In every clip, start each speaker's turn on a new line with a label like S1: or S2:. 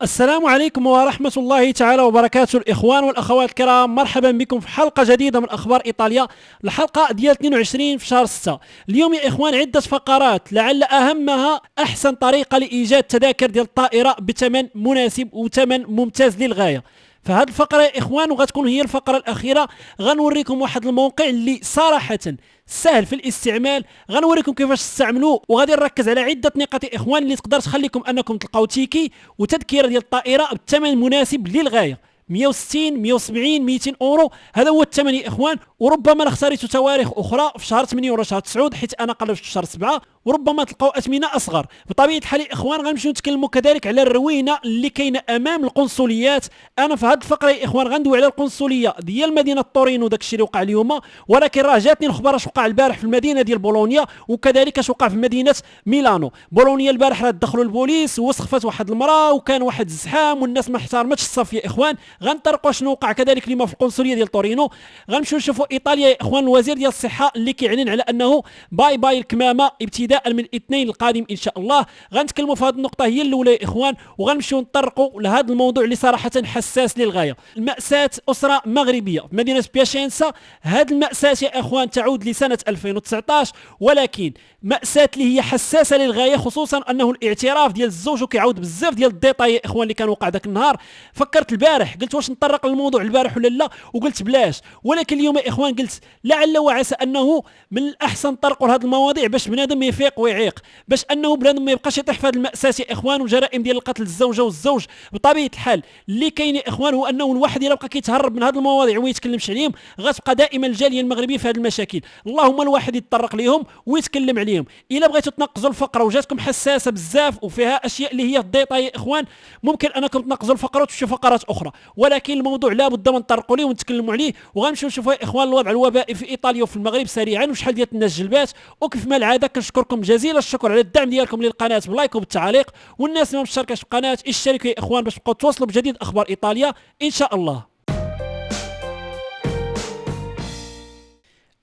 S1: السلام عليكم ورحمة الله تعالى وبركاته. الإخوان والأخوات الكرام، مرحبا بكم في حلقة جديدة من أخبار إيطاليا، الحلقة ديال 22 في شهر 6. اليوم يا إخوان عدة فقرات، لعل أهمها أحسن طريقة لإيجاد تذاكر ديال الطائرة بثمن مناسب وثمن ممتاز للغاية. فهذه الفقرة يا إخوان وغتكون هي الفقرة الأخيرة، غنوريكم واحد الموقع اللي صراحة سهل في الاستعمال، غنوريكم كيفاش تستعملوه، وغادي نركز على عده نقاط يا اخوان اللي تقدر تخليكم انكم تلقاو تيكي وتذكره ديال الطائره بالثمن المناسب للغايه. 160 170 200 اورو، هذا هو الثمن يا اخوان. وربما اختاريتوا تواريخ اخرى في شهر 8 ولا شهر 9، حيت انا قلبت في شهر 7، وربما تلقاو اثمنه اصغر. بطبيعه الحال يا اخوان غنمشيو نتكلموا كذلك على الروينه اللي كاينه امام القنصليات. انا في هذه الفقره يا اخوان غندوي على القنصليه ديال مدينه طورينو، داك الشيء اللي وقع اليوم، ولكن راه جاتني الخبر اش وقع البارح في المدينه ديال بولونيا، وكذلك اش وقع في مدينه ميلانو. بولونيا البارح راه دخلوا البوليس ووسخفت واحد المراه، وكان واحد الزحام والناس ما احترمتش الصف يا اخوان. غنطرقوا شنو وقع كذلك اليوم في القنصليه ديال طورينو. غنمشيو نشوفوا ايطاليا يا اخوان، الوزير ديال الصحه اللي كيعلن على انه باي باي الكمامه ابتداء من الاثنين القادم ان شاء الله. غنتكلموا في هذه النقطه هي الاولى يا اخوان، وغنمشيو نطرقوا لهذا الموضوع اللي صراحه حساس للغايه. المأساة اسره مغربيه في مدينه بياشينسا. هذه المأساة يا اخوان تعود لسنه 2019، ولكن مأساة اللي هي حساسه للغايه، خصوصا انه الاعتراف ديال الزوج وكيعاود بزاف ديال الديتاي يا اخوان اللي كان وقع ذاك النهار. فكرت البارح قلت واش نطرق للموضوع البارح ولا لا، وقلت بلاش، ولكن اليوم يا اخوان قلت لعل وعسى انه من الاحسن نطرقوا لهذه المواضيع باش بنادم يفيق ويعيق، باش انه بنادم ما يبقاش يطيح في هذه المأساة يا اخوان، وجرائم ديال القتل الزوجه والزوج. بطبيعه الحال اللي كاين يا اخوان هو انه الواحد الا بقى كيتهرب من هذه المواضيع وما يتكلمش عليهم، غتبقى دائما الجاليه المغربيه في هذه المشاكل. اللهم الواحد يتطرق ليهم ويتكلم عليهم. الا بغيتوا تنقزوا الفقره وجاتكم حساسه بزاف وفيها اشياء اللي هي الديطاي يا اخوان، ممكن انكم تنقزوا الفقره وتمشيو فقرات اخرى، ولكن الموضوع لابد من نطرقوا ليه ونتكلموا عليه. وغنمشيو نشوفوا يا اخوان الوضع الوبائي في ايطاليا وفي المغرب سريعا، وشحال ديال الناس جلبات. وكيف ما العاده كنشكركم جزيل الشكر على الدعم ديالكم للقناه باللايك وبالتعليق، والناس اللي ما مشتركاش في القناه اشتركوا يا اخوان باش تبقاو توصلوا بجديد اخبار ايطاليا ان شاء الله.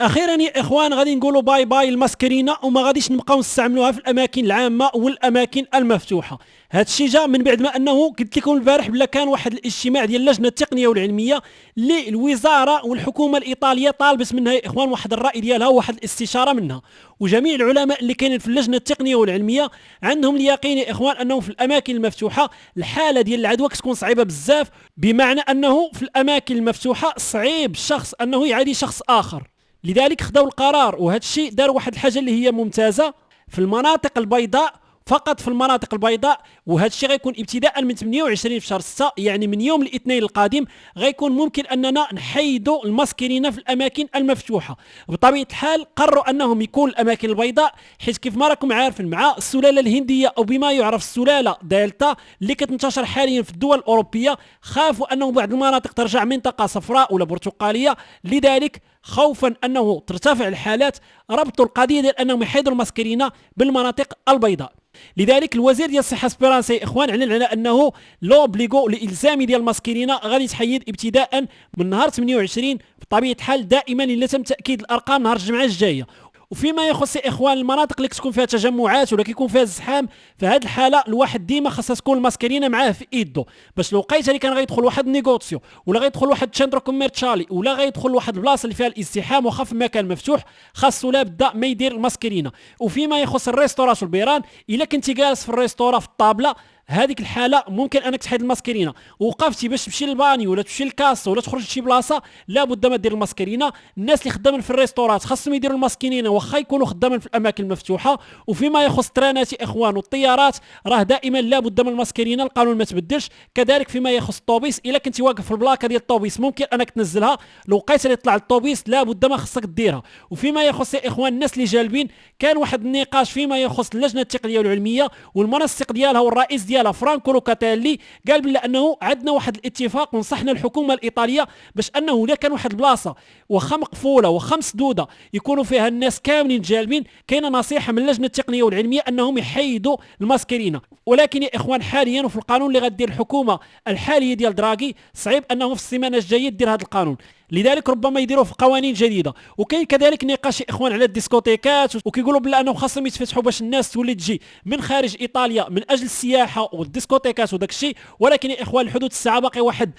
S1: اخيرا يا اخوان غادي نقولوا باي باي الماسكرينا، وما غاديش نبقاو نستعملوها في الاماكن العامه والاماكن المفتوحه. هذا الشيء جا من بعد ما انه قلت لكم البارح بلا كان واحد الاجتماع ديال اللجنه التقنيه والعلميه اللي الوزاره والحكومه الايطاليه طالبت منها يا اخوان واحد الراي ديالها وواحد الاستشاره منها. وجميع العلماء اللي كاينين في اللجنه التقنيه والعلميه عندهم اليقين يا اخوان انه في الاماكن المفتوحه الحاله ديال العدوى كتكون صعيبه بزاف، بمعنى انه في الاماكن المفتوحه صعيب الشخص انه يعادي شخص اخر. لذلك خداو القرار، وهذا الشيء داروا واحد الحاجه اللي هي ممتازه في المناطق البيضاء، فقط في المناطق البيضاء. وهذا الشيء غيكون ابتداء من 28 في شهر 6، يعني من يوم الاثنين القادم غيكون ممكن اننا نحيدوا الماسكرينه في الاماكن المفتوحه. بطبيعه الحال قرروا انهم يكون الاماكن البيضاء، حيث كيف ما راكم عارفين مع السلاله الهنديه او بما يعرف السلاله دلتا اللي كتنتشر حاليا في الدول الاوروبيه، خافوا انه بعض المناطق ترجع منطقه صفراء ولا برتقاليه. لذلك خوفا انه ترتفع الحالات ربطوا القضيه ديال انهم يحيدوا الماسكرينه بالمناطق البيضاء. لذلك الوزير ديال الصحه سبيرانسا يا اخوان اعلن على انه لوبليغو الالزامي ديال الماسكرينه غادي يتحيد ابتداء من نهار 28. بطبيعه الحال دائما الا تم تاكيد الارقام نهار الجمعه الجايه. وفيما يخص يا اخوان المناطق اللي كتكون فيها تجمعات ولا كيكون فيها الزحام، فهاد الحاله الواحد ديما خاصها تكون الماسكرينه معاه في ايدو، باش لو لقيت اللي كان غيدخل واحد النيغوسيو ولا غيدخل واحد تشاندرو كوميرشالي ولا غيدخل واحد البلاصه اللي فيها الازدحام وخا في مكان مفتوح، خاصو لابد ما يدير الماسكرينه. وفيما يخص الريستورات والبيران، الا كنتي جالس في الريستورا في الطابله، هذيك الحاله ممكن انك تحيد الماسكرينه. وقفتي باش تمشي للبانيو ولا تمشي للكاس ولا تخرج لشي بلاصه، لابد ما دير الماسكرينه. الناس اللي خدامين في الريستورات خاصهم يديروا الماسكرينه واخا يكونوا خدامين في الاماكن المفتوحه. وفيما يخص الترانات يا اخوان والطيارات، راه دائما لابد من الماسكرينه، القانون ما تبدلش. كذلك فيما يخص الطوبيس، الا كنتي واقف في البلاكه ديال الطوبيس ممكن انك تنزلها، لو لقيت اللي طلع الطوبيس لابد ما خصك ديرها. وفيما يخص يا اخوان الناس اللي جالبين، كان واحد النقاش فيما يخص اللجنه التقنيه والعلميه والمنسق ديالها والرئيس ديالها فرانكو لوكاتيلي، قال بلا انه عندنا واحد الاتفاق ونصحنا الحكومه الايطاليه باش انه الا كان واحد البلاصه واخا مقفوله واخا مسدوده يكونوا فيها الناس كاملين جالبين، كاينه نصيحه من اللجنه التقنيه والعلميه انهم يحيدوا الماسكرينه. ولكن يا اخوان حاليا وفي القانون اللي غدير الحكومه الحاليه ديال دراغي، صعيب انه في السيمانه الجايه دير هذا القانون. لذلك ربما يديروه في قوانين جديده. وكاين كذلك نقاش يا اخوان على الديسكوتيكات، وكيقولوا بلا انهم خاصهم يتفتحوا باش الناس تولي تجي من خارج ايطاليا من اجل السياحه والديسكوتيكات وداك الشيء. ولكن يا اخوان الحدود الساعه باقي واحد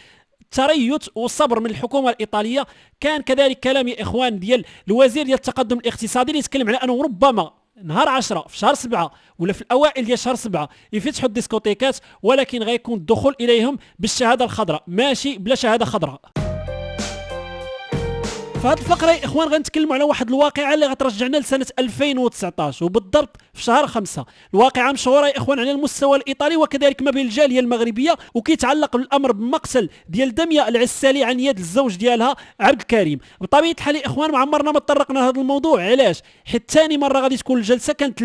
S1: تريث وصبر من الحكومه الايطاليه. كان كذلك كلام يا اخوان ديال الوزير ديال التقدم الاقتصادي اللي يتكلم على انه ربما نهار 10 في شهر 7 ولا في الاوائل ديال شهر 7 يفتحوا الديسكوتيكات، ولكن غيكون الدخول اليهم بالشهاده الخضراء ماشي بلا شهاده خضراء. في هذه الفقره يا اخوان غنتكلموا على واحد الواقعه اللي غترجعنا لسنه 2019 وبالضبط في شهر 5. الواقعه مشهوره يا اخوان على المستوى الايطالي وكذلك ما بين الجاليه المغربيه، وكيتعلق بالامر بمقتل ديال دميه العسالي عن يد الزوج ديالها عبد الكريم. بطبيعه الحال يا اخوان ما عمرنا ما تطرقنا لهذا الموضوع. علاش؟ حيت ثاني مره غادي تكون الجلسه كانت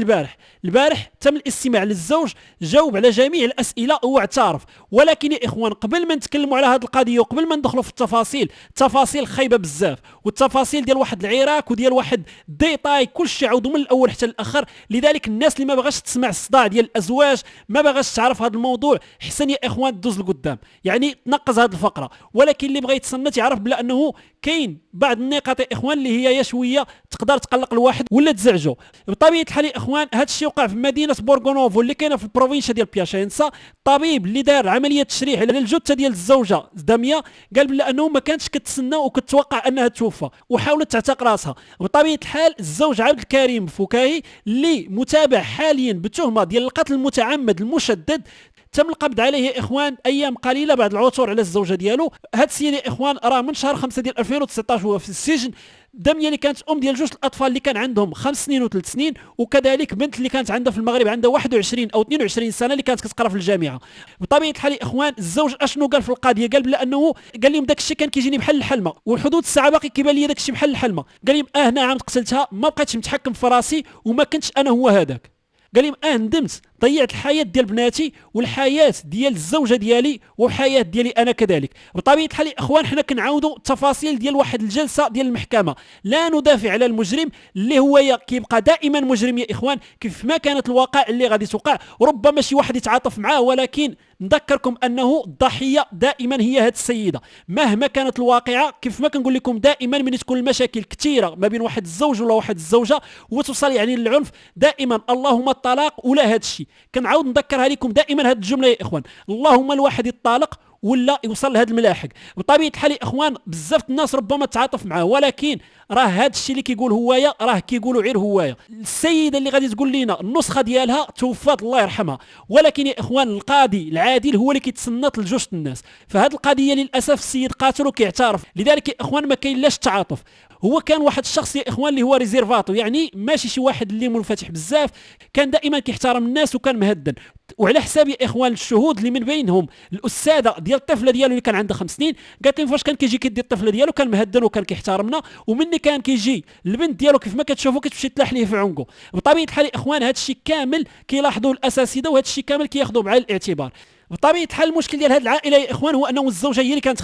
S1: البارح تم الاستماع للزوج، جاوب على جميع الاسئله واعترف. ولكن يا اخوان قبل ما نتكلموا على هذه القضيه وقبل ما ندخلوا في التفاصيل خايبه بزاف، والتفاصيل ديال واحد العراك وديال واحد ديتاي كلشي عاودوا من الاول حتى الاخر. لذلك الناس اللي ما بغاش تسمع الصداع ديال الازواج، ما بغاش تعرف هذا الموضوع، حسن يا اخوان دوز لقدام، يعني تنقز هذه الفقره. ولكن اللي بغى يتصنت يعرف بلا انه كاين بعض النقاط يا اخوان اللي هي يا شويه تقدر تقلق الواحد ولا تزعجو. بطبيعه الحال يا اخوان هذا الشيء وقع في مدينه بورغونوفو اللي كاينه في البروفينشا ديال بياشينسا. الطبيب اللي دار عمليه تشريح على الجثه ديال الزوجه داميه قال بلا انه ما كانتش كتسنى وكتوقع انها توفى وحاولت تعتق راسها. بطبيعه الحال الزوج عبد الكريم فكاهي اللي متابع حاليا بتهمه ديال القتل المتعمد المشدد تم القبض عليه يا اخوان ايام قليله بعد العثور على الزوجه ديالو. هاد السيد يا اخوان راه من شهر 5 ديال 2019 هو في السجن. دميه اللي كانت ام ديال جوج الاطفال اللي كان عندهم 5 سنين و3 سنين، وكذلك بنت اللي كانت عندها في المغرب عندها 21 او 22 سنه اللي كانت كتقرا في الجامعه. بطبيعه الحال يا اخوان الزوج اشنو قال في القضيه؟ قال بلا انه قال لهم داك الشيء كان كيجيني بحال الحلمه، والحدود الساعه باقي كيبان لي داك الشيء بحال الحلمه. قال لهم نعم قتلتها، ما بقيتش متحكم في راسي وما كنتش انا هو هذاك. قال لهم ندمت، ضيعت الحياه ديال بناتي والحياه ديال الزوجه ديالي والحياه ديالي انا كذلك. بطبيعه الحال يا اخوان حنا كنعاودوا التفاصيل ديال واحد الجلسه ديال المحكمه، لا ندافع على المجرم اللي هو كيبقى دائما مجرم يا اخوان، كيف ما كانت الواقع اللي غادي توقع ربما شي واحد يتعاطف معاه، ولكن نذكركم انه الضحيه دائما هي هذه السيده مهما كانت الواقعه. كيف ما كنقول لكم دائما من تكون المشاكل كثيره ما بين واحد الزوج ولا واحد الزوجه وتوصل يعني للعنف، دائما اللهم الطلاق ولا هذا الشيء. كنعاود نذكرها لكم دائما هذه الجمله يا اخوان، اللهم الواحد يطالق ولا يوصل لهذا الملاحق. بطبيعه الحال يا اخوان بزاف الناس ربما تعاطف معاه، ولكن راه هذا الشيء اللي كيقول هوايه راه كيقولوا غير هوايه. السيده اللي غادي تقول لنا النسخه ديالها توفات الله يرحمها، ولكن يا اخوان القاضي العادل هو اللي كيتصنت لجوج الناس. فهذه القضيه للاسف السيد قاتل وكيعترف. لذلك يا اخوان ما كاين لاش التعاطف. هو كان واحد الشخص يا اخوان اللي هو ريزيرفاتو، يعني ماشي شي واحد اللي منفتح بزاف، كان دائما كيحترم الناس وكان مهدن. وعلى حساب يا اخوان الشهود اللي من بينهم الاستاذه ديال الطفله ديالو اللي كان عندها 5 سنين، قالت لهم فاش كان كيجي كيدي الطفله ديالو كان مهدن وكان كيحترمنا، ومني كان كيجي البنت ديالو كيف ما كتشوفوا كتمشي تلاح ليه في عنقه. بطبيعه الحال يا اخوان هذا الشيء كامل كيلاحظوه الاساتذه وهذا الشيء كامل كياخذوه بعين الاعتبار. بطبيعه الحال المشكل ديال هذه العائله يا اخوان هو انه الزوجه هي اللي كانت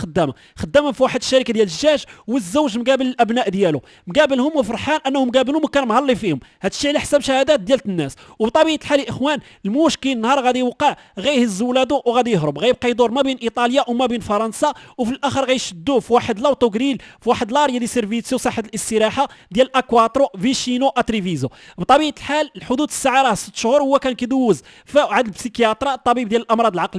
S1: خدامه في واحد الشركه ديال الدجاج، والزوج مقابل الابناء ديالو مقابلهم وفرحان انهم قابلهم وكان مهلي فيهم، هذا الشيء على حساب شهادات ديال الناس. وبطبيعه الحال يا اخوان المشكل نهار غادي يوقع غيهز ولادو وغادي يهرب، غيبقى يدور ما بين ايطاليا وما بين فرنسا، وفي الاخر غيشدوه في واحد لاوتوغريل في واحد لاريا دي سيرفيسيو ساحه الاستراحه ديال اكواترو فيشينو اتريفيزو. بطبيعه الحال الحدود الساعه راه 6 شهور هو كان كيدوز عند البسيكياترا الطبيب ديال الامراض العقليه،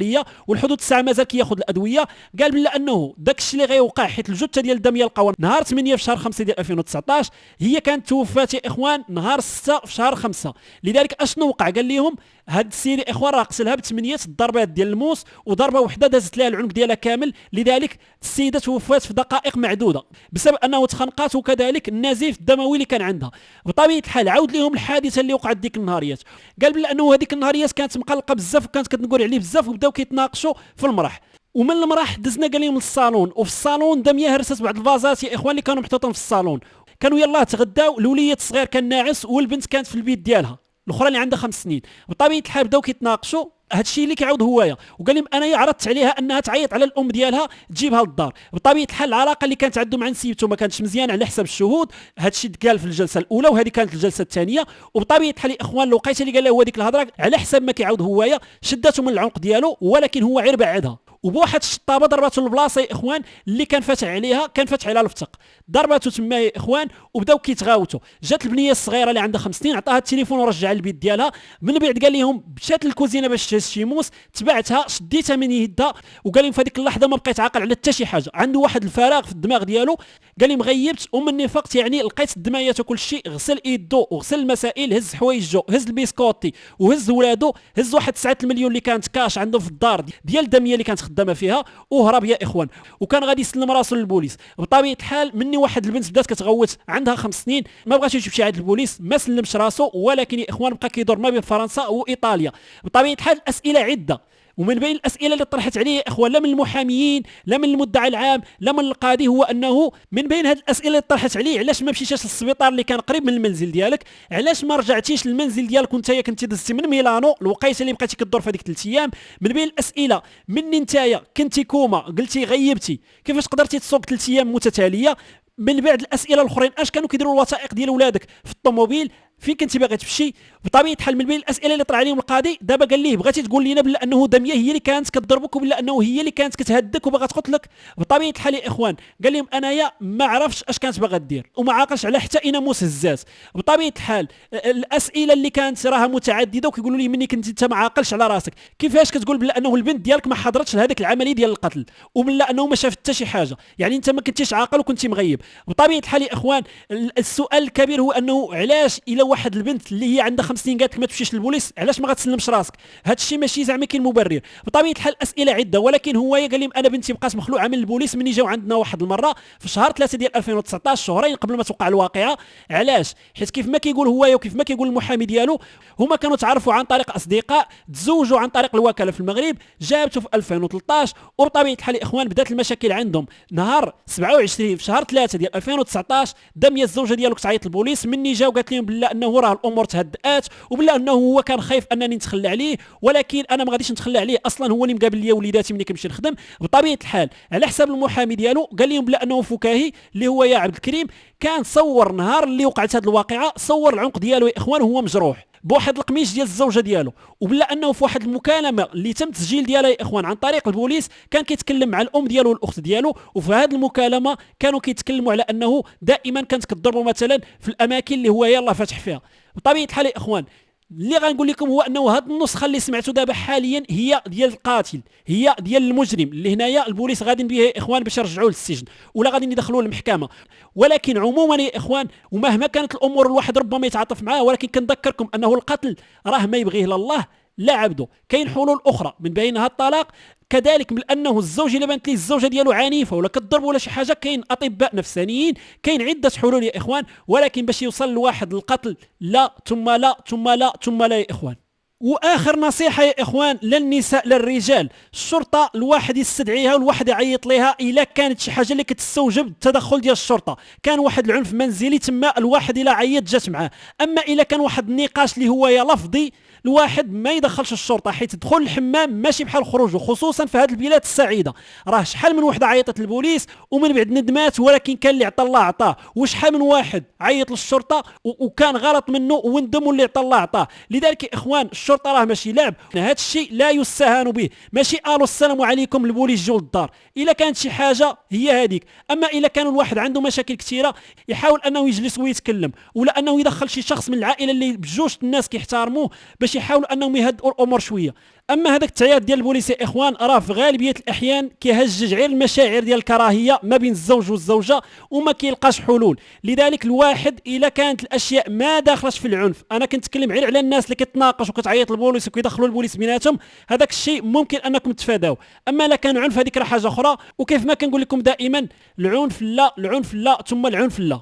S1: والحدود الساعه مازال كياخذ الادويه. قال بلا انه داك الشيء اللي غيوقع حيت الجثه ديال داميه لقاوها نهار 8 في شهر 5 ديال 2019، هي كانت توفات يا اخوان نهار 6 في شهر 5. لذلك اشنو وقع؟ قال لهم هاد السيده يا اخوان راه قتلها ب8 ضربات ديال الموس وضربه وحده دازت لها العنق ديالها كامل. لذلك السيده توفات في دقائق معدوده بسبب انه تخنقات وكذلك النزيف الدموي اللي كان عندها. بطبيعه الحال عاود لهم الحادثه اللي وقعت ديك النهاريات، قال بلا انه هذيك النهاريات كانت مقلقه بزاف وكانت كتنقول عليه بزاف، وبداو كيتناقشوا في المرح. ومن المرح دزنا قال لهم للصالون، وفي الصالون داميه هرست بعض الفازات يا اخوان اللي كانوا محطوطين في الصالون. كانوا يلاه تغداو، الوليه الصغير كان ناعس والبنت كانت في البيت ديالها الاخرى اللي عندها 5 سنين. بطبيعه الحال بداو كيتناقشوا هذا الشيء اللي كيعاود هوايه، وقال لهم انا عرضت عليها انها تعيط على الام ديالها تجيبها للدار. بطبيعه الحال العلاقه اللي كانت عندهم مع نسيبته ما كانتش مزيانه على حساب الشهود، هذا الشيء قال في الجلسه الاولى وهذه كانت الجلسه الثانيه. وبطبيعه الحال يا اخوان الوقيته اللي قال له هو ديك الهضره على حساب ما كيعاود هوايه شدته من العنق ديالو، ولكن هو غير بعدها وبواحد الشطابه ضربته للبلاصه يا اخوان اللي كان فاتح عليها، كان فاتح عليها الفتق، ضربته تما يا اخوان وبداو كيتغاوتوا. جات البنيه الصغيره اللي عندها 5 سنين عطاها التليفون ورجع البيت ديالها، من بعد قال لهم مشات للكوزينه باش تهز شي موس، تبعتها شديتها من يدها وقال لهم في هذيك اللحظه ما بقيت عاقل على حتى شي حاجه، عنده واحد الفراغ في الدماغ ديالو. قال لهم غيبت ومني فقت يعني لقيت الدمايات وكل شيء، غسل يدو وغسل المسائل، هز حوايجو، هز البيسكوتي وهز ولادو، هز واحد 9 المليون اللي كانت كاش عنده في الدار ديال الدميه اللي كانت خدامه فيها وهرب يا اخوان. وكان غادي يسلم راسو للبوليس. بطبيعه الحال مني واحد البنت بدات كتغوت عندها 5 سنين، ما بغاش يمشي عند البوليس، ما سلمش راسو، ولكن يا اخوان بقى كيدور ما بين فرنسا وايطاليا. بطبيعه الحال الاسئله عده، ومن بين الاسئله اللي طرحت عليه يا اخوان لا من المحاميين لا من المدعي العام لا من القاضي، هو انه من بين هذه الاسئله اللي طرحت عليه علاش ما مشيتيش للسبيطار اللي كان قريب من المنزل ديالك، علاش ما رجعتيش للمنزل ديالك وانت كنتي دزتي من ميلانو الوقيته اللي بقيتي كدور في هذيك 3 ايام. من بين الاسئله مني نتايا كنتي كوما قلتي غيبتي، كيفاش قدرتي تسوق 3 ايام متتاليه؟ من بعد الاسئله الاخرين اش كانوا كيديروا الوثائق ديال ولادك في الطوموبيل، فين كنتي باغي تمشي؟ بطبيعه الحال من بين الاسئله اللي طرح عليهم القاضي دابا قال ليه بغيتي تقول لنا بلا انه دميه هي اللي كانت كتضربك وبلا انه هي اللي كانت كتهدك وباغا تقتلك. بطبيعه الحال يا اخوان قال لهم انايا ما عرفتش اش كانت باغا دير وما عاقلش على حتى ناموس هزاز. بطبيعه الحال الاسئله اللي كانت راها متعدده وكيقولوا لي مني كنت انت ما عاقلش على راسك، كيفاش كتقول بلا انه البنت ديالك ما حضرتش لهذيك العمليه ديال القتل وبلا انه ما شافت حتى شي حاجه، يعني انت ما كنتيش عاقل وكنتي مغيب. بطبيعه الحال يا اخوان السؤال الكبير هو انه علاش الى واحد البنت اللي هي عندها 5 سنين قالت لك ما تمشيش للبوليس علاش ما غتسلمش راسك؟ هذا الشيء ماشي زعما كاين مبرر. بطبيعه الحال اسئله عده، ولكن هو قال لهم انا بنتي بقات مخلوعه من البوليس مني جاو عندنا واحد المره في شهر 3 ديال 2019 شهرين قبل ما توقع الواقعه. علاش؟ حيت كيف ما كيقول هو وكيف ما كيقول المحامي ديالو هما كانوا تعرفوا عن طريق اصدقاء، تزوجوا عن طريق الوكاله في المغرب، جابته في 2013. وبطبيعه الحال يا اخوان بدات المشاكل عندهم نهار 27 في شهر 3 ديال 2019. دميه الزوجه ديالو كتعيط البوليس، مني جاو قالت لهم بلا انه راه الامور تهدات وبلا انه هو كان خايف انني نتخلى عليه، ولكن انا ما غاديش نتخلى عليه، اصلا هو اللي مقابل لي وليداتي ملي كنمشي نخدم. بطبيعه الحال على حساب المحامي ديالو قال لهم بلا انه فكاهي اللي هو يا عبد الكريم كان صور نهار اللي وقعت هذه الواقعه، صور العنق ديالو يا اخوان وهو مجروح بواحد القميص ديال الزوجه ديالو، وبلا انه في واحد المكالمه اللي تم تسجيل ديالها يا اخوان عن طريق البوليس كان كيتكلم مع الام ديالو والاخت ديالو، وفي هذه المكالمه كانوا كيتكلموا على انه دائما كانت كتضربوا مثلا في الاماكن اللي هو يلاه فاتح فيها. بطبيعه الحال يا اخوان اللي غنقول لكم هو انه هذه النسخه اللي سمعتوا دابا حاليا هي ديال القاتل، هي ديال المجرم اللي هنايا البوليس غاديين به يا اخوان باش يرجعوه للسجن ولا غاديين يدخلوه للمحكمه. ولكن عموما يا اخوان ومهما كانت الامور الواحد ربما يتعاطف معها، ولكن كنذكركم انه القتل راه ما يبغيه لا الله لا عبده. كاين حلول اخرى من بينها الطلاق، كذلك من انه الزوج الا بانت ليه الزوجه ديالو عنيفه ولا كتضرب ولا شي حاجه كاين اطباء نفسانيين، كاين عده حلول يا اخوان، ولكن باش يوصل لواحد القتل لا ثم لا ثم لا ثم لا يا اخوان. واخر نصيحه يا اخوان للنساء للرجال، الشرطه الواحد يستدعيها والواحد يعيط لها الا كانت شي حاجه اللي كتستوجب التدخل ديال الشرطه، كان واحد العنف منزلي تما الواحد الا عيط جات معاه. اما الا كان واحد النقاش اللي هو يا لفظي الواحد ما يدخلش الشرطه، حيت دخول الحمام ماشي بحال خروجه، خصوصا في هذه البلاد السعيده. راه شحال من وحده عيطت للبوليس ومن بعد ندمات، ولكن كان اللي عطى الله عطاه، وشحال من واحد عيط للشرطه وكان غلط منه وندم واللي عطى الله عطاه. لذلك يا اخوان الشرطه راه ماشي لعب، هذا الشيء لا يستهان به، ماشي قالوا السلام عليكم البوليس جاو للدار. الا كانت شي حاجه هي هذيك. اما الا كان الواحد عنده مشاكل كثيره يحاول انه يجلس ويتكلم، ولا انه يدخل شي شخص من العائله اللي بجوج الناس كيحترموه باش يحاولوا انهم يهدئوا الامور شويه. اما هذاك التعياط ديال البوليس يا اخوان راه في غالبيه الاحيان كيهجج غير المشاعر ديال الكراهيه ما بين الزوج والزوجه وما كيلقاش حلول. لذلك الواحد الا كانت الاشياء ما داخلش في العنف، انا كنتكلم غير على الناس اللي كتناقش وكتعيط للبوليس وكيدخلوا البوليس بيناتهم، هذاك الشيء ممكن انكم تفاداو. اما لا كان عنف هذيك راه حاجه اخرى، وكيف ما كنقول لكم دائما العنف لا العنف لا ثم العنف لا.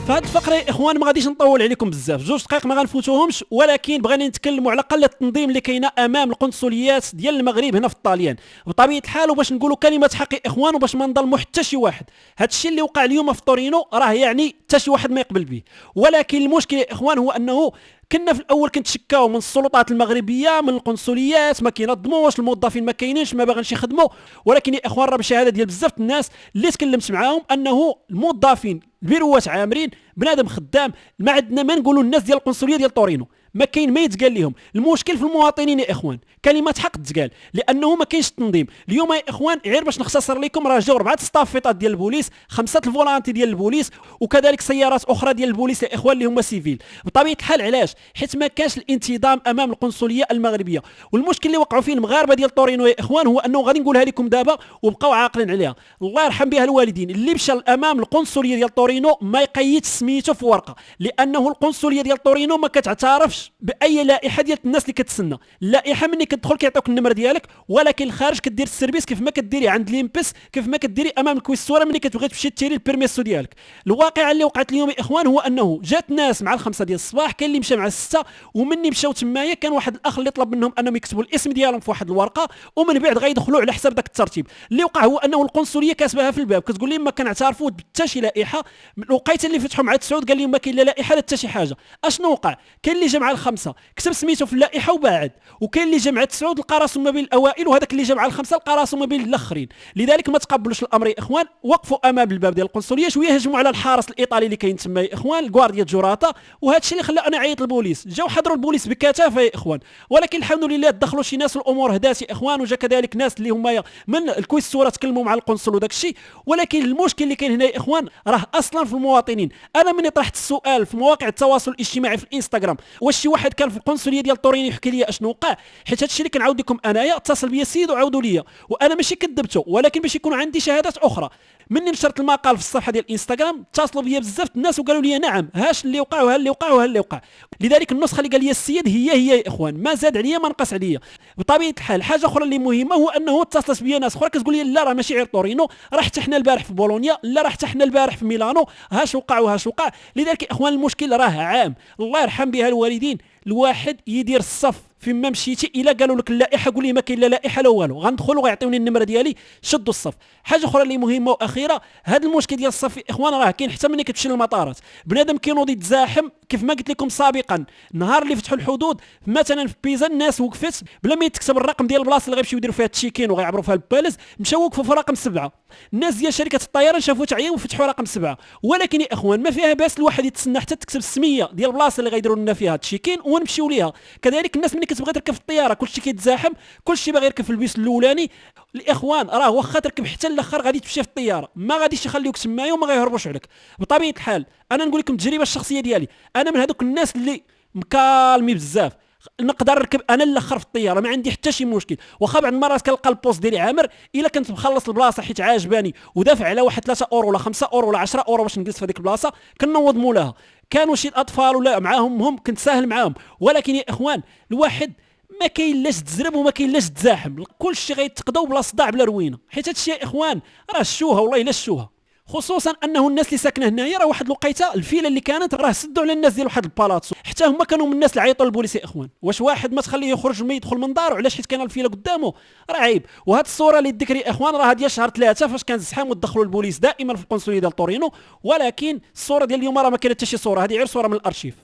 S1: فهاد الفقره يا اخوان ما غاديش نطول عليكم بزاف، 2 دقائق ما غنفوتوهمش، ولكن بغينا نتكلموا على قله التنظيم اللي كاينه امام القنصليات ديال المغرب هنا في الطاليان. بطبيعه الحال وباش نقولوا كلمه حق يا اخوان وباش ما نظلموا حتى شي واحد، هاد الشيء اللي وقع اليوم في طورينو راه يعني حتى شي واحد ما يقبل به. ولكن المشكل يا اخوان هو انه كنا في الاول كنتشكاو من السلطات المغربيه من القنصليات ما كينظموش، الموظفين ما كاينينش ما باغينش يخدموا. ولكن يا اخوان راه بشهاده ديال بزاف الناس اللي تكلمت معاهم انه الموظفين البيروات عامرين، بنادم خدام. ما عندنا ما نقولوا الناس ديال القنصليه ديال طورينو، ما كاين ما يتقال لهم. المشكل في المواطنين يا اخوان، كلمات حق تتقال لانه ما كاينش التنظيم. اليوم يا اخوان غير باش نختصر لكم، راه جاو 4 ستافيطات ديال البوليس، 5 الفولانتي ديال البوليس، وكذلك سيارات اخرى ديال البوليس يا اخوان اللي هما سيفيل. بطبيعه الحال علاش؟ حيت ما كانش الانتظام امام القنصليه المغربيه. والمشكل اللي وقعوا فيه المغاربه ديال طورينو يا اخوان هو انه غادي نقولها لكم دابا وبقاو عاقلين عليها، الله يرحم بها الوالدين، اللي مشى امام القنصليه ديال طورينو ما يقيدش سميتو في ورقه، لانه القنصليه ديال طورينو ما كتعترفش باي لائحه ديال الناس اللي كتسنى. اللائحه ملي كتدخل كيعطيوك النمره ديالك، ولكن الخارج كدير السيرفيس كيف ما كديري عند ليمبس، كيف ما كديري امام الكويستوره ملي كتبغي تمشي تيري البيرميسو ديالك. الواقعه اللي وقعت اليوم يا اخوان هو انه جات ناس مع 5 ديال الصباح، كاين اللي مشى مع 6، ومني مشاو تمايا كان واحد الاخ اللي طلب منهم انهم يكتبوا الاسم ديالهم في واحد الورقه، ومن بعد غيدخلوا على حساب داك الترتيب. اللي وقع هو انه القنصليه كاتباها في الباب، كتقول لهم ما كنعترفوا حتى شي لائحه. الوقيته اللي فتحوا مع 9 قال لهم ما كاين لا لائحه لا حتى شي حاجه. اشنو وقع؟ كاين اللي جا مع 5 كتب سميتو في اللائحه وباعد، وكاين اللي جا مع 9 لقى راسو ما بين الاوائل، وهذاك اللي جا مع 5 لقى راسو ما بين الاخرين. لذلك ما تقبلوش الامر يا اخوان، وقفوا امام الباب ديال القنصليه، شويه هجموا على الحارس الايطالي اللي كاين تما يا اخوان، الغوارديا جوراتا، وهذا الشيء اللي خلى انا عيط البوليس. جاو حضروا البوليس بكثافه يا اخوان، ولكن الحمد لله دخلوا شي ناس والامور هدات يا اخوان، وجا كذلك ناس اللي هما من الكويستوره تكلموا مع القنصل وداك الشيء. ولكن المشكل اللي كاين هنا يا اخوان راه اصلا في المواطنين. انا من طرحت السؤال في مواقع التواصل الاجتماعي في الانستغرام، واش شي واحد كان في القنصليه ديال طورينو يحكي لي اشنو وقع، حيت هذا الشيء اللي كنعاود لكم انايا اتصل بيا السيد وعاودوا لي، وانا ماشي كذبته، ولكن باش يكون عندي شهادات اخرى. مني نشرت المقال في الصفحه ديال الانستغرام اتصلوا بيا بزاف الناس وقالوا لي نعم هاش اللي وقع وها اللي وقع وها اللي وقع. لذلك النسخه اللي قال لي السيد هي يا اخوان، ما زاد عليا ما نقص عليا. بطبيعه الحال حاجه اخرى اللي مهمه هو انه اتصلت بيا ناس اخرى كتقول لي لا راه ماشي غير طورينو، راه حتى حنا البارح في بولونيا، لا راه حتى حنا البارح في ميلانو، هاش وقع وهاش وقع. لذلك يا اخوان المشكل راه عام، الله يرحم بها الوالدين. الواحد يدير الصف فيما مشيتي، الا قالوا لك اللائحه قول لي ما كاين لا لائحه لا والو، غندخل وغيعطيوني النمره ديالي شدوا الصف. حاجه اخرى اللي مهمه واخيره، هذا المشكل ديال الصف يا اخوان راه كاين حتى ملي كتمشي للمطارات، بنادم كينوض يتزاحم. كيف ما قلت لكم سابقا، نهار اللي فتحوا الحدود مثلا في بيزا الناس وقفت بلا ما يتكتب الرقم ديال البلاصه اللي غيمشيو يديروا فيها التشيكين وغيعبروا فيها البالز، مشاو وقفوا في رقم 7. الناس ديال شركه الطيران شافوا تعيين وفتحوا رقم 7. ولكن يا اخوان ما فيها باس الواحد يتسنى حتى تكتب السميه ديال البلاصه اللي غيديروا لنا فيها التشيكين ونمشيو ليها. كذلك الناس ملي كتبغي تركب في الطياره كلشي كيتزاحم، كلشي باغي يركب في البيس الاولاني. الاخوان راه واخا تركب حتى الاخر غادي تمشي في الطياره، ما غاديش يخليوك تمايا وما غيهربوش عليك. بطبيعه الحال انا نقول لكم التجربه الشخصيه ديالي، انا من هذوك الناس اللي مكالمي بزاف، نقدر نركب انا الاخر في الطياره ما عندي حتى شي مشكل. واخا بعض المرات كنلقى البوست ديالي عامر، الا كنت مخلص البلاصه حيت عاجباني ودافع على واحد 3 اورو ولا 5 اورو ولا 10 اورو باش نجلس في هذيك البلاصه، كنوض مولاها. كانوا شي اطفال ولا معاهم هم كنت ساهل معاهم. ولكن يا اخوان الواحد ما كاين لاش تزرب وما كاين لاش تزاحم، كلشي غيتقضاو بلا صداع بلا روينه. حيت هادشي يا اخوان راه الشوهه والله الا الشوهه، خصوصا انه الناس اللي ساكنه هنايا راه واحد الوقيته الفيله اللي كانت راه سدوا على الناس ديال واحد البالاتسو، حتى هما كانوا من الناس اللي عيطوا للبوليس. يا اخوان واش واحد ما تخليه يخرج ما يدخل من دارو علاش حيت كاينه الفيله قدامه؟ راه عيب. وهاد الصوره اللي تذكري يا اخوان راه ديال شهر 3 فاش كان زحام ودخلوا البوليس دائما في القنصليه ديال طورينو. ولكن الصوره ديال اليوم راه ما كاينه حتى شي صوره، هذه غير صوره من الارشيف.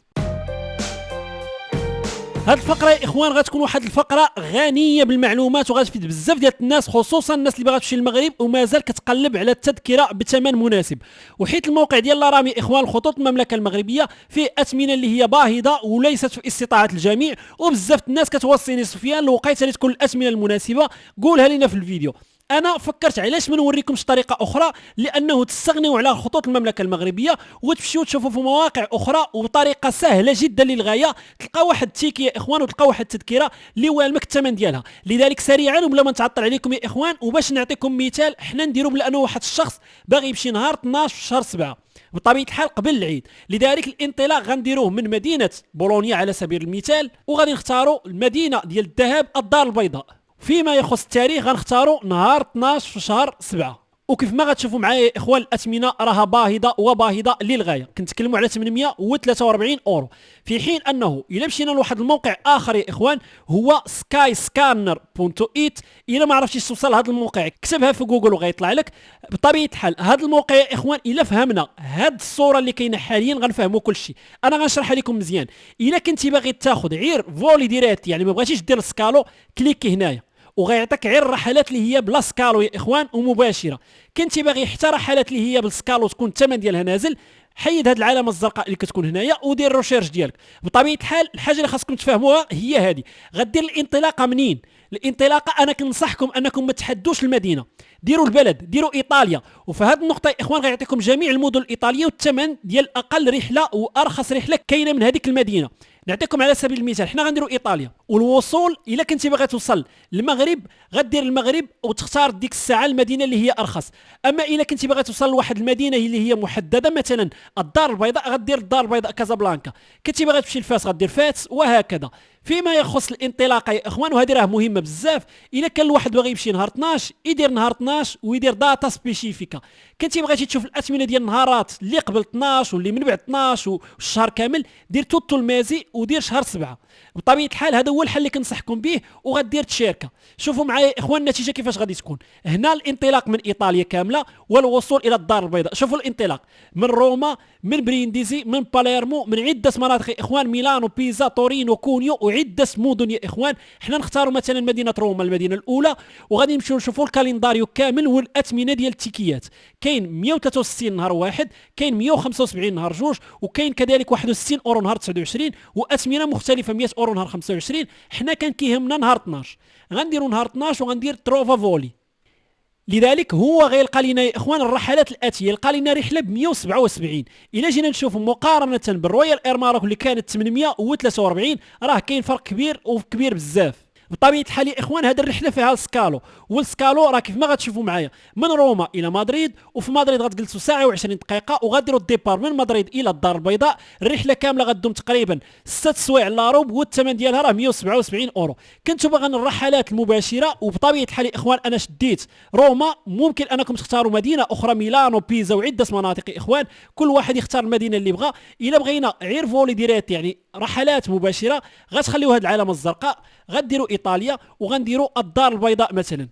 S1: هاد الفقره يا اخوان غتكون واحد الفقره غنيه بالمعلومات وغتفيد بزاف ديال الناس، خصوصا الناس اللي باغا تمشي للمغرب ومازال كتقلب على التذكره بثمن مناسب. وحيت الموقع ديال لارامي يا اخوان خطوط المملكه المغربيه فيه اثمنه اللي هي باهظه وليست في استطاعه الجميع، وبزاف الناس كتوصيني سفيان الوقيته اللي تكون الاثمنه المناسبه قولها لنا في الفيديو. انا فكرت علاش ما نوريكمش طريقه اخرى، لانه تستغنيوا على خطوط المملكه المغربيه وتمشيو تشوفوا في مواقع اخرى وبطريقه سهله جدا للغايه، تلقى واحد التيكي يا اخوان وتلقى واحد التذكره اللي والمك الثمن ديالها. لذلك سريعا وبلا ما نتعطل عليكم يا اخوان، وباش نعطيكم مثال حنا نديروا بلانه واحد الشخص باغي يمشي نهار 12 في شهر 7 بطبيعه الحال قبل العيد. لذلك الانطلاق غنديروه من مدينه بولونيا على سبيل المثال، وغادي نختاروا المدينه ديال الذهب الدار البيضاء. فيما يخص التاريخ غنختاروا نهار 12 في شهر 7. وكيف ما غتشوفوا معايا يا اخوان الاثمنه راها باهظه وباهظه للغايه، كنتكلموا على 843 اورو، في حين انه الا مشينا لواحد الموقع اخر يا اخوان هو skyscanner.it. الا ما عرفتيش توصل لهذا الموقع كتبها في جوجل وغيطلع لك. بطبيعه الحال هذا الموقع يا اخوان الا فهمنا هاد الصوره اللي كاينه حاليا غنفهموا كل شيء. انا غنشرح لكم مزيان. الا كنتي باغي تاخذ غير فولي ديريكت يعني ما بغيتيش دير سكالو، كليكي هنايا وغيعطيك غير الرحلات اللي هي بلا سكالو يا اخوان ومباشره. كنتي باغي حتى رحلات اللي هي بالسكالو تكون الثمن ديالها نازل، حيد هذه العلامه الزرقاء اللي كتكون هنايا ودير الريشيرش ديالك. بطبيعه الحال الحاجه اللي خاصكم تفهموها هي هذه، غدير الانطلاقه منين؟ الانطلاقه انا كنصحكم انكم ما تحدوش المدينه، ديروا البلد، ديروا ايطاليا. وفي هذه النقطه يا اخوان غيعطيكم جميع المدن الايطاليه والثمن ديال اقل رحله وارخص رحله كاينه من هذيك المدينه. نعطيكم على سبيل المثال، حنا غنديروا ايطاليا، والوصول الا كنتي باغي توصل للمغرب غدير المغرب وتختار ديك الساعه المدينه اللي هي ارخص. اما الا كنتي باغي توصل لواحد المدينه اللي هي محدده، مثلا الدار البيضاء غدير الدار البيضاء كازابلانكا، كنتي باغي تمشي لفاس غدير فاس، وهكذا. فيما يخص الانطلاقه يا اخوان، وهذه راه مهمه بزاف، الا كان الواحد باغي يمشي نهار 12 يدير نهار 12 ويدير داتا سبيسيفيكا. كنتي بغيتي تشوف الاثمنه ديال النهارات اللي قبل 12 واللي من بعد 12 والشهر كامل، دير توتو المازي ودير شهر 7. بطبيعه الحال هذا هو الحل اللي كنصحكم به، وغدير تشيركا. شوفوا معايا يا اخوان النتيجه كيفاش غادي تكون. هنا الانطلاق من ايطاليا كامله والوصول الى الدار البيضاء. شوفوا الانطلاق من روما، من برينديزي، من باليرمو، من عده مناطق يا اخوان، ميلانو، بيزا، تورينو، كونيو، وعده مدن يا اخوان. حنا نختاروا مثلا مدينه روما المدينه الاولى، وغادي نمشيو نشوفوا الكالنداريو كامل والاثمنه ديال التيكيات. كاين 163 نهار واحد، كاين 175 نهار جوج، وكاين كذلك 61 اورو نهار 29، واثمنه مختلفه 100 اورو نهار 25. حنا كان كيهمنا نهار 12، غنديروا نهار 12 وغندير تروفا فولي. لذلك هو غيلقى لنا يا اخوان الرحلات الاتيه، يلقى لنا رحله ب 177. الا جينا نشوفوا مقارنه بالرويال اير ماروك اللي كانت 843، راه كاين فرق كبير وكبير بزاف. بطبيعه الحال يا اخوان هذه الرحله فيها السكالو، والسكالو راه كيف ما غتشوفوا معايا من روما الى مدريد، وفي مدريد غتجلسوا ساعه و20 دقيقه، وغاديروا الديبار من مدريد الى الدار البيضاء. الرحله كامله غتدوم تقريبا 6 سوايع الا ربع، والثمن ديالها راه 177 اورو. كنتو باغيين الرحلات المباشره، وبطبيعه الحال يا اخوان انا شديت روما. ممكن انكم تختاروا مدينه اخرى، ميلانو، بيزا، وعده مناطق يا اخوان، كل واحد يختار المدينه اللي بغى. الا بغينا غير فولي ديريت يعني رحلات مباشره، غتخليو هذه العلامه الزرقاء، غديروا ايطاليا وغنديروا الدار البيضاء مثلا،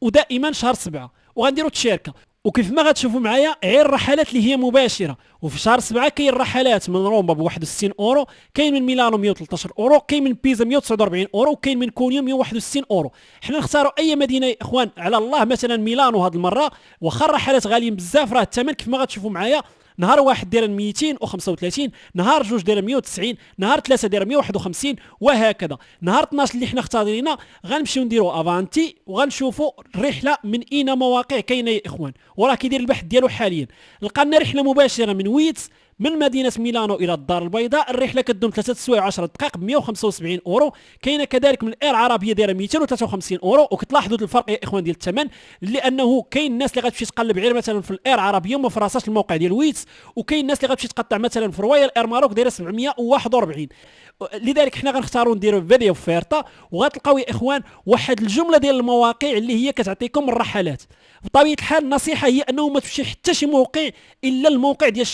S1: ودائما شهر 7، وغنديروا تشيركا. وكيف ما غتشوفوا معايا غير الرحلات اللي هي مباشره. وفي شهر 7 كاين رحلات من روما ب 61 اورو، كاين من ميلانو 113 اورو، كاين من بيزا 149 اورو، وكاين من كونيو 161 اورو. حنا نختاروا اي مدينه يا اخوان على الله، مثلا ميلانو هذه المره، واخا الرحلات غاليين بزاف، راه الثمن كيف ما غتشوفوا معايا نهار واحد داير 235، نهار جوج داير 190، نهار ثلاثة داير 151، وهكذا. نهار 12 اللي حنا اختارينا غنمشيو نديرو افانتي، وغنشوفوا الرحله من اين مواقع كاينه يا اخوان، وراه كيدير البحث ديالو حاليا. لقينا رحله مباشره من ويتس من مدينه ميلانو الى الدار البيضاء، الرحله كدوم 3 سوايع و10 دقائق ب 175 اورو. كاينه كذلك من الاير عربيه دايره 253 اورو. وكتلاحظوا الفرق يا اخوان ديال الثمن، لانه كاين الناس اللي غتمشي تقلب غير مثلا في الاير عربيه وما فراساش الموقع ديال ويتس، وكاين الناس اللي غتمشي تقطع مثلا في رويال اير ماروك دايره 741. لذلك حنا غنختاروا نديروا فيديو اوفيرتا، وغتلقاو يا اخوان واحد الجمله ديال المواقع اللي هي كتعطيكم الرحلات. بطبيعه الحال النصيحه هي انه ما تمشي حتى شي موقع الا الموقع ديال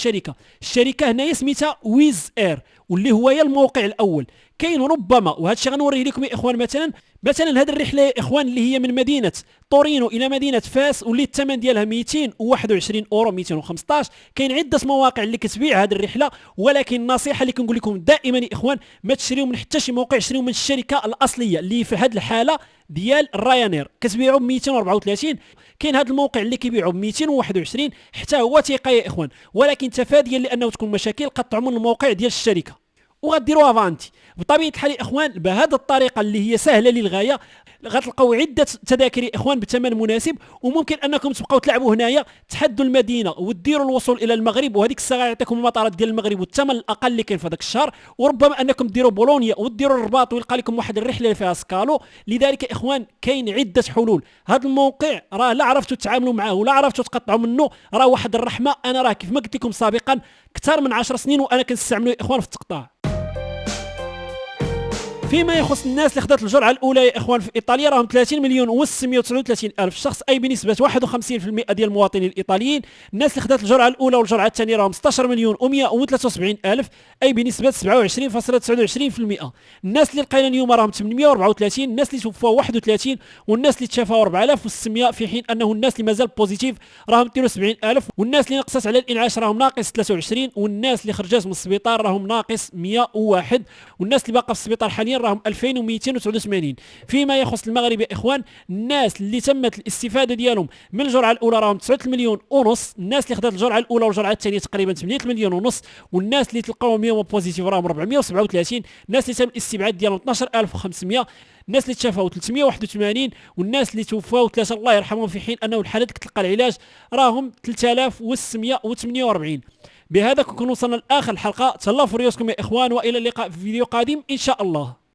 S1: الشركه هنايا سميتها ويز اير، واللي هو هي الموقع الاول. كاين ربما، وهذا الشيء غنوريه لكم يا اخوان، مثلا هذه الرحله يا اخوان اللي هي من مدينه تورينو الى مدينه فاس، واللي الثمن ديالها 221 اورو 215. كاين عده مواقع اللي كتبيع هذه الرحله، ولكن النصيحه اللي كنقول لكم دائما يا اخوان ما تشريو من حتى شي موقع، شريو من الشركه الاصليه اللي في هذه الحاله ديال الرايانير كتبيعوا ب 234. كاين هذا الموقع اللي كيبيعوا ب 221 حتى هو ثقه يا اخوان، ولكن تفاديا لانه تكون مشاكل قطعوا من الموقع ديال الشركه وغديروا افانتي. بطبيعه الحال يا اخوان بهذه الطريقه اللي هي سهله للغايه غتلقاو عده تذاكر يا اخوان بثمن مناسب، وممكن انكم تبقاو تلعبوا هنايا تحدوا المدينه وديروا الوصول الى المغرب، وهذيك الساعه يعطيكم المطارات ديال المغرب والثمن الاقل اللي كاين في هذاك الشهر. وربما انكم ديروا بولونيا وديروا الرباط ويلقى لكم واحد الرحله اللي فيها سكالو. لذلك يا اخوان كاين عده حلول. هذا الموقع راه لا عرفتوا تتعاملوا معاه ولا عرفتوا تقطعوا منه، راه واحد الرحمه. انا راه كيف ما قلت لكم سابقا اكثر من 10 سنين وانا كنستعمله يا اخوان في التقطاع. فيما يخص الناس اللي خدات الجرعه الاولى يا اخوان في ايطاليا، راهم 30 مليون و639 الف شخص، اي بنسبه 51% ديال المواطنين الايطاليين. الناس اللي خدات الجرعه الاولى والجرعه الثانيه راهم 16 مليون و173 الف، اي بنسبه 27.29%. الناس اللي لقينا اليوم راهم 834، الناس اللي توفوا 31، والناس اللي تشافوا 4600، في حين انه الناس اللي مازال بوزيتيف راهم 72 الف، والناس اللي نقصت على الانعاش راهم ناقص 23، والناس اللي خرجات من السبيطار راهم ناقص 101، والناس اللي باقا في السبيطار حاليا راهم 2289. فيما يخص المغرب يا اخوان، الناس اللي تمت الاستفاده ديالهم من الجرعه الاولى راهم 9 مليون ونص، الناس اللي خدات الجرعه الاولى والجرعه الثانيه تقريبا 8 مليون ونص، والناس اللي تلقاوهم يوم بوزيتيف راهم 437، الناس اللي تم الاستبعاد ديالهم 12500، الناس اللي تشافوا 381، والناس اللي توفاو 3 الله يرحمهم، في حين انه الحالات اللي كتلقى العلاج راهم 3648. بهذا كنكون وصلنا لاخر الحلقه. تهلاو في ريوسكم يا اخوان، والى اللقاء في فيديو قادم ان شاء الله.